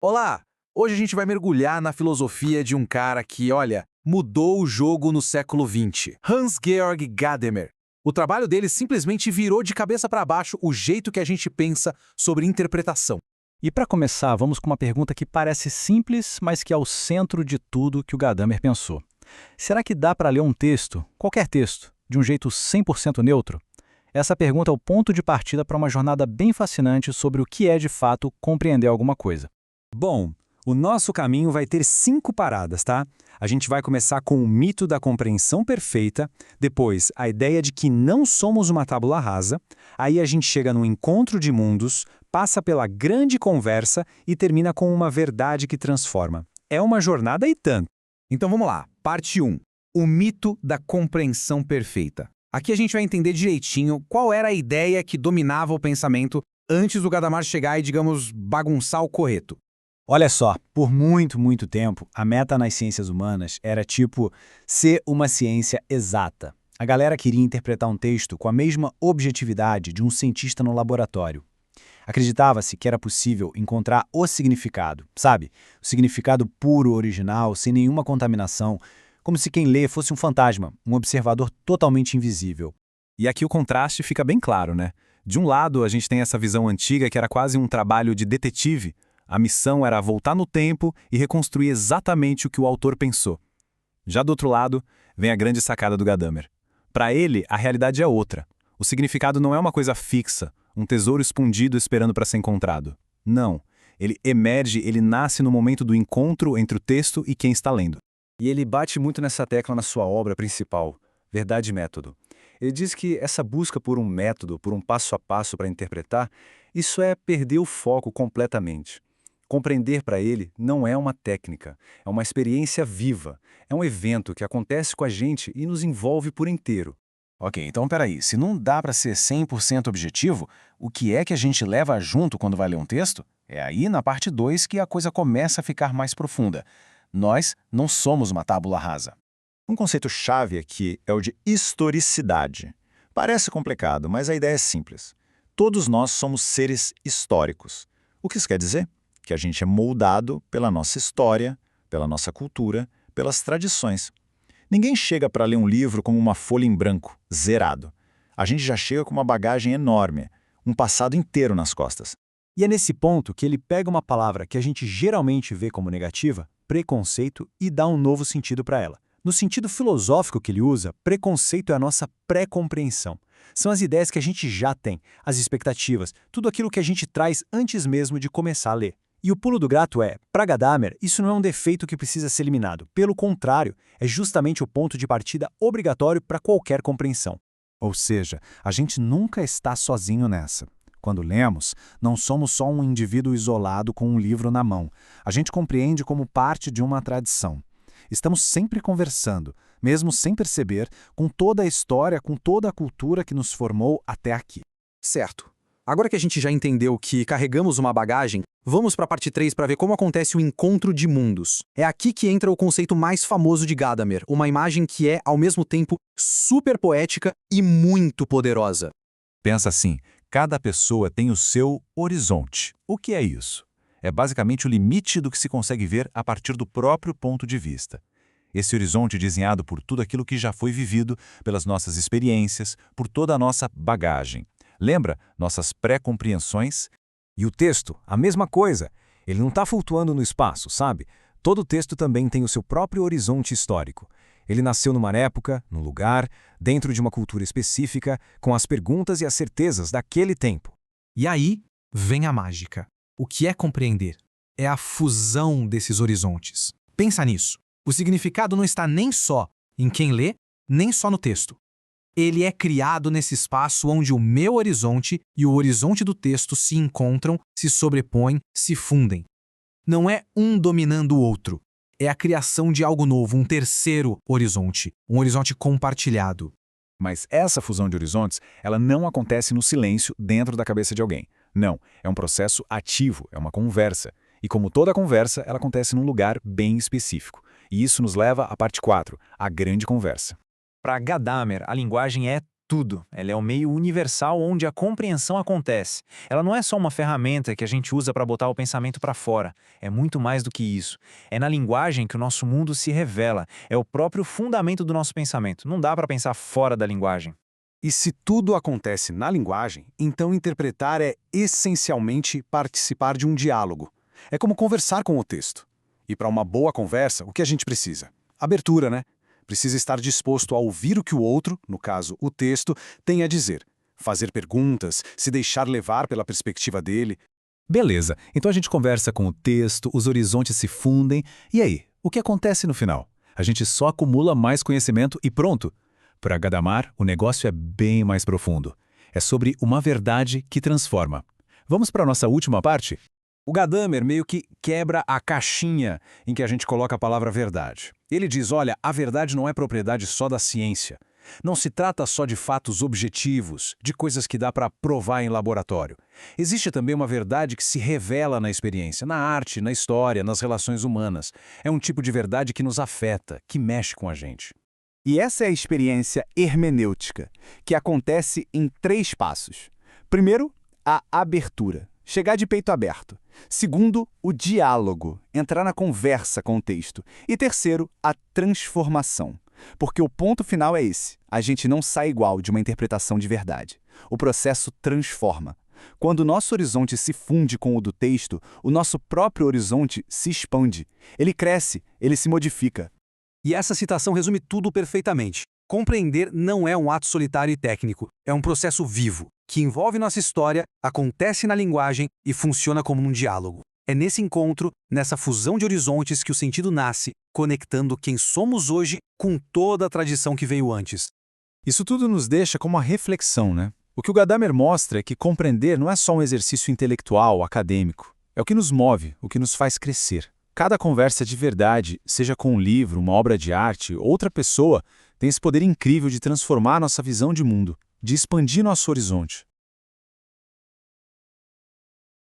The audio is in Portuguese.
Olá! Hoje a gente vai mergulhar na filosofia de um cara que, olha, mudou o jogo no século XX. Hans-Georg Gadamer. O trabalho dele simplesmente virou de cabeça para baixo o jeito que a gente pensa sobre interpretação. E para começar, vamos com uma pergunta que parece simples, mas que é o centro de tudo que o Gadamer pensou. Será que dá para ler um texto, qualquer texto, de um jeito 100% neutro? Essa pergunta é o ponto de partida para uma jornada bem fascinante sobre o que é, de fato, compreender alguma coisa. Bom, o nosso caminho vai ter 5 paradas, tá? A gente vai começar com o mito da compreensão perfeita, depois a ideia de que não somos uma tábula rasa, aí a gente chega no encontro de mundos, passa pela grande conversa e termina com uma verdade que transforma. É uma jornada e tanto. Então vamos lá, parte 1. O mito da compreensão perfeita. Aqui a gente vai entender direitinho qual era a ideia que dominava o pensamento antes do Gadamer chegar e, digamos, bagunçar o correto. Olha só, por muito tempo, a meta nas ciências humanas era tipo ser uma ciência exata. A galera queria interpretar um texto com a mesma objetividade de um cientista no laboratório. Acreditava-se que era possível encontrar o significado, sabe? O significado puro, original, sem nenhuma contaminação, como se quem lê fosse um fantasma, um observador totalmente invisível. E aqui o contraste fica bem claro, né? De um lado, a gente tem essa visão antiga que era quase um trabalho de detetive. A missão era voltar no tempo e reconstruir exatamente o que o autor pensou. Já do outro lado, vem a grande sacada do Gadamer. Para ele, a realidade é outra. O significado não é uma coisa fixa, um tesouro escondido esperando para ser encontrado. Não. Ele emerge, ele nasce no momento do encontro entre o texto e quem está lendo. E ele bate muito nessa tecla na sua obra principal, Verdade e Método. Ele diz que essa busca por um método, por um passo a passo para interpretar, isso é perder o foco completamente. Compreender para ele não é uma técnica, é uma experiência viva, é um evento que acontece com a gente e nos envolve por inteiro. Ok, então peraí, se não dá para ser 100% objetivo, o que é que a gente leva junto quando vai ler um texto? É aí, na parte 2, que a coisa começa a ficar mais profunda. Nós não somos uma tábula rasa. Um conceito-chave aqui é o de historicidade. Parece complicado, mas a ideia é simples. Todos nós somos seres históricos. O que isso quer dizer? Que a gente é moldado pela nossa história, pela nossa cultura, pelas tradições. Ninguém chega para ler um livro como uma folha em branco, zerado. A gente já chega com uma bagagem enorme, um passado inteiro nas costas. E é nesse ponto que ele pega uma palavra que a gente geralmente vê como negativa, preconceito, e dá um novo sentido para ela. No sentido filosófico que ele usa, preconceito é a nossa pré-compreensão. São as ideias que a gente já tem, as expectativas, tudo aquilo que a gente traz antes mesmo de começar a ler. E o pulo do gato é, para Gadamer, isso não é um defeito que precisa ser eliminado. Pelo contrário, é justamente o ponto de partida obrigatório para qualquer compreensão. Ou seja, a gente nunca está sozinho nessa. Quando lemos, não somos só um indivíduo isolado com um livro na mão. A gente compreende como parte de uma tradição. Estamos sempre conversando, mesmo sem perceber, com toda a história, com toda a cultura que nos formou até aqui. Certo. Agora que a gente já entendeu que carregamos uma bagagem, vamos para a parte 3 para ver como acontece o encontro de mundos. É aqui que entra o conceito mais famoso de Gadamer, uma imagem que é, ao mesmo tempo, super poética e muito poderosa. Pensa assim, cada pessoa tem o seu horizonte. O que é isso? É basicamente o limite do que se consegue ver a partir do próprio ponto de vista. Esse horizonte desenhado por tudo aquilo que já foi vivido, pelas nossas experiências, por toda a nossa bagagem. Lembra nossas pré-compreensões? E o texto, a mesma coisa. Ele não está flutuando no espaço, sabe? Todo texto também tem o seu próprio horizonte histórico. Ele nasceu numa época, num lugar, dentro de uma cultura específica, com as perguntas e as certezas daquele tempo. E aí vem a mágica. O que é compreender? É a fusão desses horizontes. Pensa nisso. O significado não está nem só em quem lê, nem só no texto. Ele é criado nesse espaço onde o meu horizonte e o horizonte do texto se encontram, se sobrepõem, se fundem. Não é um dominando o outro. É a criação de algo novo, um terceiro horizonte, um horizonte compartilhado. Mas essa fusão de horizontes, ela não acontece no silêncio dentro da cabeça de alguém. Não, é um processo ativo, é uma conversa. E como toda conversa, ela acontece num lugar bem específico. E isso nos leva à parte 4, a grande conversa. Para Gadamer, a linguagem é tudo. Ela é o meio universal onde a compreensão acontece. Ela não é só uma ferramenta que a gente usa para botar o pensamento para fora. É muito mais do que isso. É na linguagem que o nosso mundo se revela. É o próprio fundamento do nosso pensamento. Não dá para pensar fora da linguagem. E se tudo acontece na linguagem, então interpretar é essencialmente participar de um diálogo. É como conversar com o texto. E para uma boa conversa, o que a gente precisa? Abertura, né? Precisa estar disposto a ouvir o que o outro, no caso o texto, tem a dizer. Fazer perguntas, se deixar levar pela perspectiva dele. Beleza, então a gente conversa com o texto, os horizontes se fundem. E aí, o que acontece no final? A gente só acumula mais conhecimento e pronto. Para Gadamer, o negócio é bem mais profundo. É sobre uma verdade que transforma. Vamos para a nossa última parte? O Gadamer meio que quebra a caixinha em que a gente coloca a palavra verdade. Ele diz, olha, a verdade não é propriedade só da ciência. Não se trata só de fatos objetivos, de coisas que dá para provar em laboratório. Existe também uma verdade que se revela na experiência, na arte, na história, nas relações humanas. É um tipo de verdade que nos afeta, que mexe com a gente. E essa é a experiência hermenêutica, que acontece em 3 passos. Primeiro, a abertura. Chegar de peito aberto. Segundo, o diálogo, entrar na conversa com o texto. E terceiro, a transformação. Porque o ponto final é esse. A gente não sai igual de uma interpretação de verdade. O processo transforma. Quando o nosso horizonte se funde com o do texto, o nosso próprio horizonte se expande. Ele cresce, ele se modifica. E essa citação resume tudo perfeitamente. Compreender não é um ato solitário e técnico, é um processo vivo, que envolve nossa história, acontece na linguagem e funciona como um diálogo. É nesse encontro, nessa fusão de horizontes que o sentido nasce, conectando quem somos hoje com toda a tradição que veio antes. Isso tudo nos deixa com uma reflexão, né? O que o Gadamer mostra é que compreender não é só um exercício intelectual, acadêmico. É o que nos move, o que nos faz crescer. Cada conversa de verdade, seja com um livro, uma obra de arte, outra pessoa, tem esse poder incrível de transformar nossa visão de mundo, de expandir nosso horizonte.